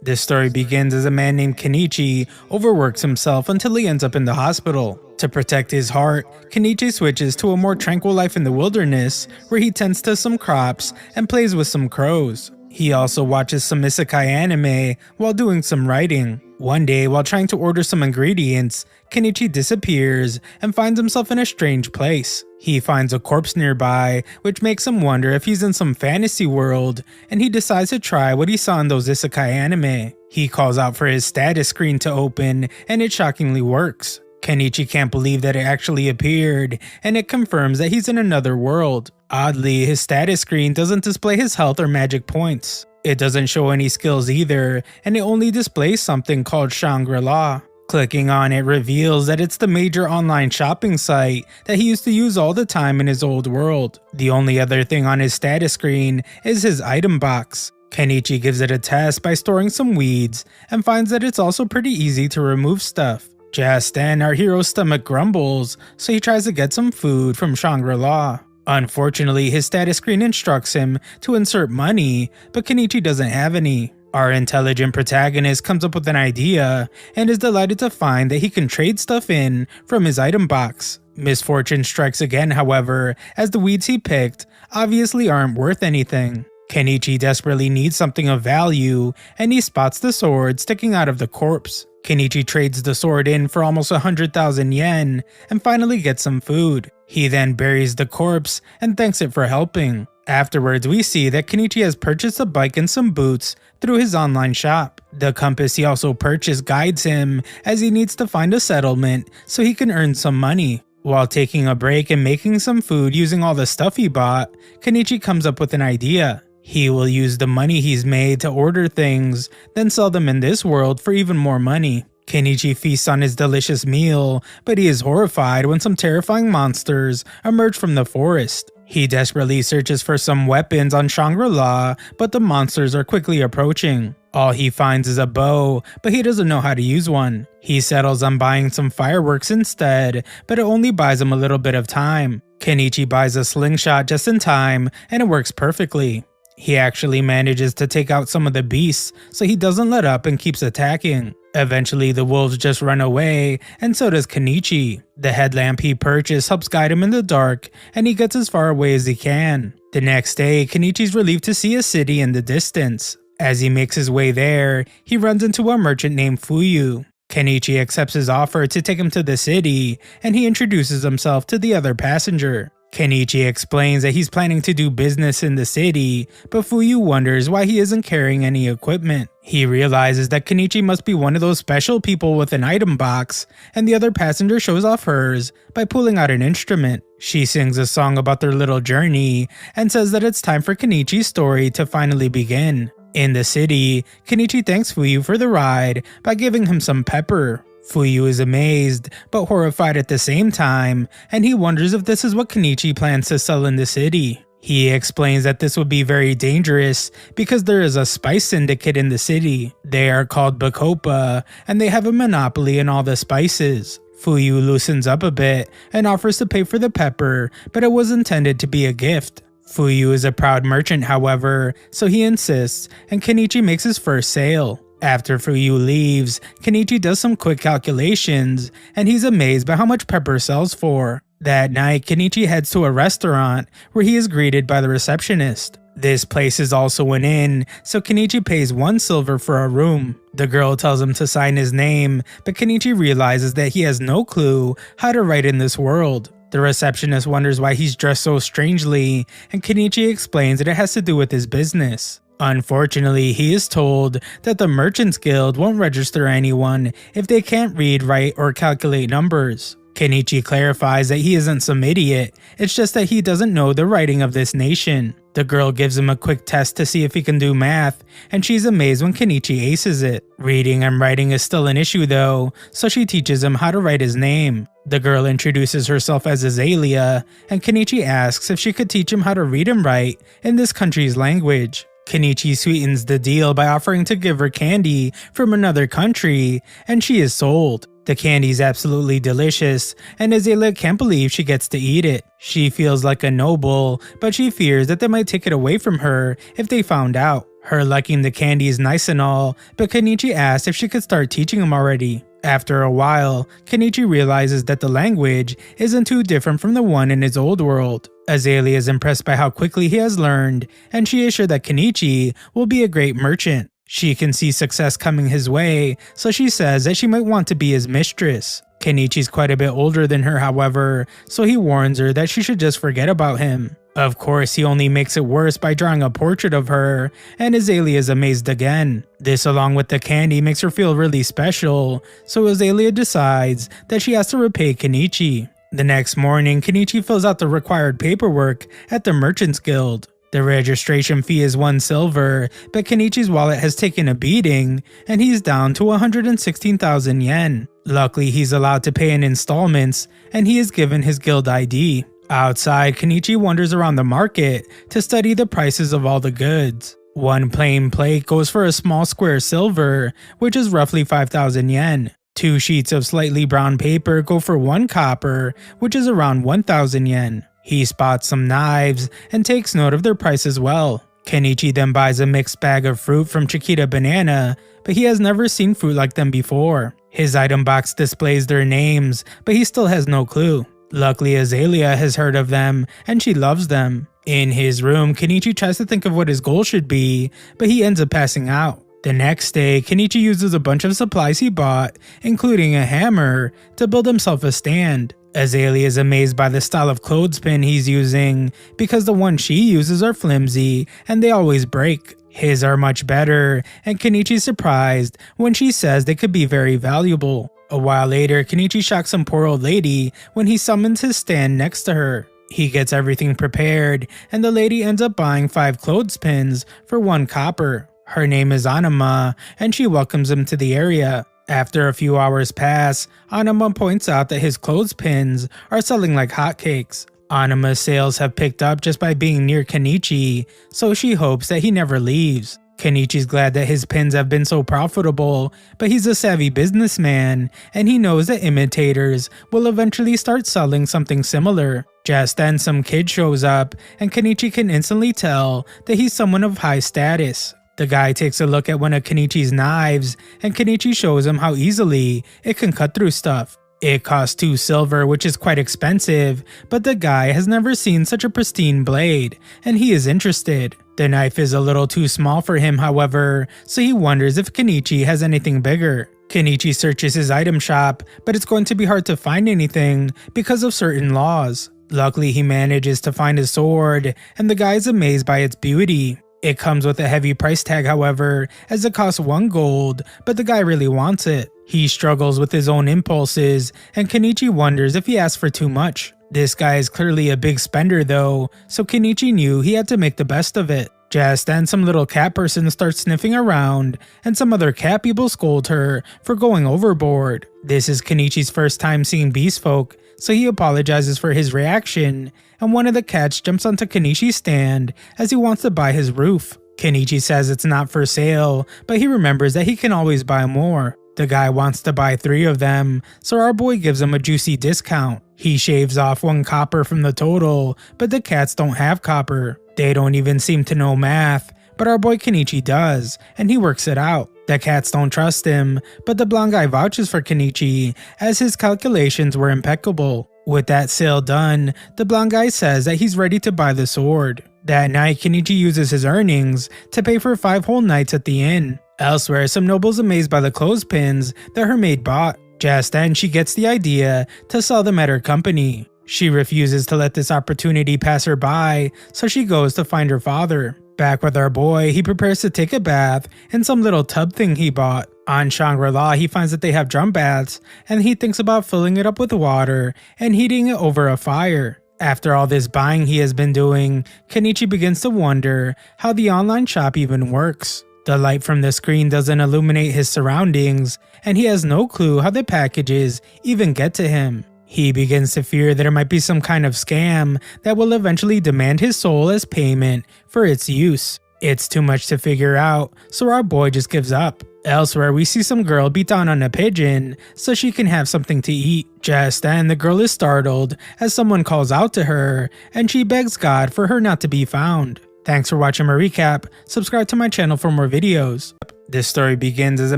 This story begins as a man named Kenichi overworks himself until he ends up in the hospital. To protect his heart, Kenichi switches to a more tranquil life in the wilderness, where he tends to some crops and plays with some crows. He also watches some isekai anime while doing some writing. One day, while trying to order some ingredients, Kenichi disappears and finds himself in a strange place. He finds a corpse nearby, which makes him wonder if he's in some fantasy world, and he decides to try what he saw in those isekai anime. He calls out for his status screen to open, and it shockingly works. Kenichi can't believe that it actually appeared, and it confirms that he's in another world. Oddly, his status screen doesn't display his health or magic points. It doesn't show any skills either, and it only displays something called Shangri-La. Clicking on it reveals that it's the major online shopping site that he used to use all the time in his old world. The only other thing on his status screen is his item box. Kenichi gives it a test by storing some weeds, and finds that it's also pretty easy to remove stuff. Just then, our hero's stomach grumbles, so he tries to get some food from Shangri-La. Unfortunately, his status screen instructs him to insert money, but Kenichi doesn't have any. Our intelligent protagonist comes up with an idea, and is delighted to find that he can trade stuff in from his item box. Misfortune strikes again, however, as the weeds he picked obviously aren't worth anything. Kenichi desperately needs something of value, and he spots the sword sticking out of the corpse. Kenichi trades the sword in for almost 100,000 yen, and finally gets some food. He then buries the corpse and thanks it for helping. Afterwards, we see that Kenichi has purchased a bike and some boots through his online shop. The compass he also purchased guides him, as he needs to find a settlement so he can earn some money. While taking a break and making some food using all the stuff he bought, Kenichi comes up with an idea. He will use the money he's made to order things, then sell them in this world for even more money. Kenichi feasts on his delicious meal, but he is horrified when some terrifying monsters emerge from the forest. He desperately searches for some weapons on Shangri-La, but the monsters are quickly approaching. All he finds is a bow, but he doesn't know how to use one. He settles on buying some fireworks instead, but it only buys him a little bit of time. Kenichi buys a slingshot just in time, and it works perfectly. He actually manages to take out some of the beasts, so he doesn't let up and keeps attacking. Eventually, the wolves just run away, and so does Kenichi. The headlamp he purchased helps guide him in the dark, and he gets as far away as he can. The next day, Kenichi's relieved to see a city in the distance. As he makes his way there, he runs into a merchant named Fuyu. Kenichi accepts his offer to take him to the city, and he introduces himself to the other passenger. Kenichi explains that he's planning to do business in the city, but Fuyu wonders why he isn't carrying any equipment. He realizes that Kenichi must be one of those special people with an item box, and the other passenger shows off hers by pulling out an instrument. She sings a song about their little journey, and says that it's time for Kenichi's story to finally begin. In the city, Kenichi thanks Fuyu for the ride by giving him some pepper. Fuyu is amazed, but horrified at the same time, and he wonders if this is what Kenichi plans to sell in the city. He explains that this would be very dangerous because there is a spice syndicate in the city. They are called Bacopa, and they have a monopoly in all the spices. Fuyu loosens up a bit and offers to pay for the pepper, but it was intended to be a gift. Fuyu is a proud merchant, however, so he insists, and Kenichi makes his first sale. After Fuyu leaves, Kenichi does some quick calculations, and he's amazed by how much pepper sells for. That night, Kenichi heads to a restaurant where he is greeted by the receptionist. This place is also an inn, so Kenichi pays 1 silver for a room. The girl tells him to sign his name, but Kenichi realizes that he has no clue how to write in this world. The receptionist wonders why he's dressed so strangely, and Kenichi explains that it has to do with his business. Unfortunately, he is told that the Merchants Guild won't register anyone if they can't read, write, or calculate numbers. Kenichi clarifies that he isn't some idiot, it's just that he doesn't know the writing of this nation. The girl gives him a quick test to see if he can do math, and she's amazed when Kenichi aces it. Reading and writing is still an issue though, so she teaches him how to write his name. The girl introduces herself as Azalea, and Kenichi asks if she could teach him how to read and write in this country's language. Kenichi sweetens the deal by offering to give her candy from another country, and she is sold. The candy is absolutely delicious, and Azalea can't believe she gets to eat it. She feels like a noble, but she fears that they might take it away from her if they found out. Her liking the candy is nice and all, but Kenichi asks if she could start teaching him already. After a while, Kenichi realizes that the language isn't too different from the one in his old world. Azalea is impressed by how quickly he has learned, and she is sure that Kenichi will be a great merchant. She can see success coming his way, so she says that she might want to be his mistress. Kenichi's quite a bit older than her, however, so he warns her that she should just forget about him. Of course, he only makes it worse by drawing a portrait of her, and Azalea is amazed again. This, along with the candy, makes her feel really special, so Azalea decides that she has to repay Kenichi. The next morning, Kenichi fills out the required paperwork at the Merchants Guild. The registration fee is 1 silver, but Kenichi's wallet has taken a beating, and he's down to 116,000 yen. Luckily, he's allowed to pay in installments, and he is given his guild ID. Outside, Kenichi wanders around the market to study the prices of all the goods. One plain plate goes for a small square silver, which is roughly 5,000 yen. 2 sheets of slightly brown paper go for 1 copper, which is around 1,000 yen. He spots some knives and takes note of their price as well. Kenichi then buys a mixed bag of fruit from Chiquita Banana, but he has never seen fruit like them before. His item box displays their names, but he still has no clue. Luckily, Azalea has heard of them, and she loves them. In his room, Kenichi tries to think of what his goal should be, but he ends up passing out. The next day, Kenichi uses a bunch of supplies he bought, including a hammer, to build himself a stand. Azalea is amazed by the style of clothespin he's using, because the ones she uses are flimsy, and they always break. His are much better, and Kenichi's surprised when she says they could be very valuable. A while later, Kenichi shocks some poor old lady when he summons his stand next to her. He gets everything prepared, and the lady ends up buying 5 clothespins for 1 copper. Her name is Anima, and she welcomes him to the area. After a few hours pass, Anima points out that his clothespins are selling like hotcakes. Anima's sales have picked up just by being near Kenichi, so she hopes that he never leaves. Kenichi's glad that his pins have been so profitable, but he's a savvy businessman, and he knows that imitators will eventually start selling something similar. Just then, some kid shows up, and Kenichi can instantly tell that he's someone of high status. The guy takes a look at one of Kenichi's knives, and Kenichi shows him how easily it can cut through stuff. It costs 2 silver, which is quite expensive, but the guy has never seen such a pristine blade, and he is interested. The knife is a little too small for him, however, so he wonders if Kenichi has anything bigger. Kenichi searches his item shop, but it's going to be hard to find anything because of certain laws. Luckily, he manages to find a sword, and the guy is amazed by its beauty. It comes with a heavy price tag, however, as it costs 1 gold, but the guy really wants it. He struggles with his own impulses, and Kenichi wonders if he asked for too much. This guy is clearly a big spender though, so Kenichi knew he had to make the best of it. Just then, some little cat person starts sniffing around, and some other cat people scold her for going overboard. This is Kenichi's first time seeing beast folk, so he apologizes for his reaction, and one of the cats jumps onto Kenichi's stand as he wants to buy his roof. Kenichi says it's not for sale, but he remembers that he can always buy more. The guy wants to buy 3 of them, so our boy gives him a juicy discount. He shaves off 1 copper from the total, but the cats don't have copper. They don't even seem to know math, but our boy Kenichi does, and he works it out. The cats don't trust him, but the blonde guy vouches for Kenichi, as his calculations were impeccable. With that sale done, the blonde guy says that he's ready to buy the sword. That night, Kenichi uses his earnings to pay for 5 whole nights at the inn. Elsewhere, some nobles amazed by the clothespins that her maid bought. Just then, she gets the idea to sell them at her company. She refuses to let this opportunity pass her by, so she goes to find her father. Back with our boy, he prepares to take a bath in some little tub thing he bought. On Shangri-La, he finds that they have drum baths, and he thinks about filling it up with water and heating it over a fire. After all this buying he has been doing, Kenichi begins to wonder how the online shop even works. The light from the screen doesn't illuminate his surroundings, and he has no clue how the packages even get to him. He begins to fear that there might be some kind of scam that will eventually demand his soul as payment for its use. It's too much to figure out, so our boy just gives up. Elsewhere, we see some girl beat down on a pigeon so she can have something to eat. Just then, the girl is startled as someone calls out to her, and she begs God for her not to be found. Thanks for watching my recap. Subscribe to my channel for more videos. This story begins as a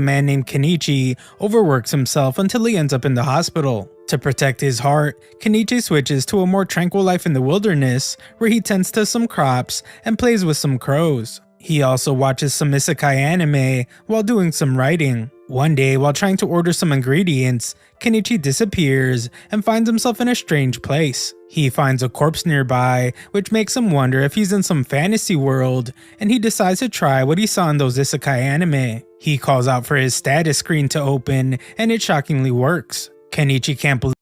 man named Kenichi overworks himself until he ends up in the hospital. To protect his heart, Kenichi switches to a more tranquil life in the wilderness where he tends to some crops and plays with some crows. He also watches some isekai anime while doing some writing. One day, while trying to order some ingredients, Kenichi disappears and finds himself in a strange place. He finds a corpse nearby, which makes him wonder if he's in some fantasy world, and he decides to try what he saw in those isekai anime. He calls out for his status screen to open, and it shockingly works. Kenichi can't believe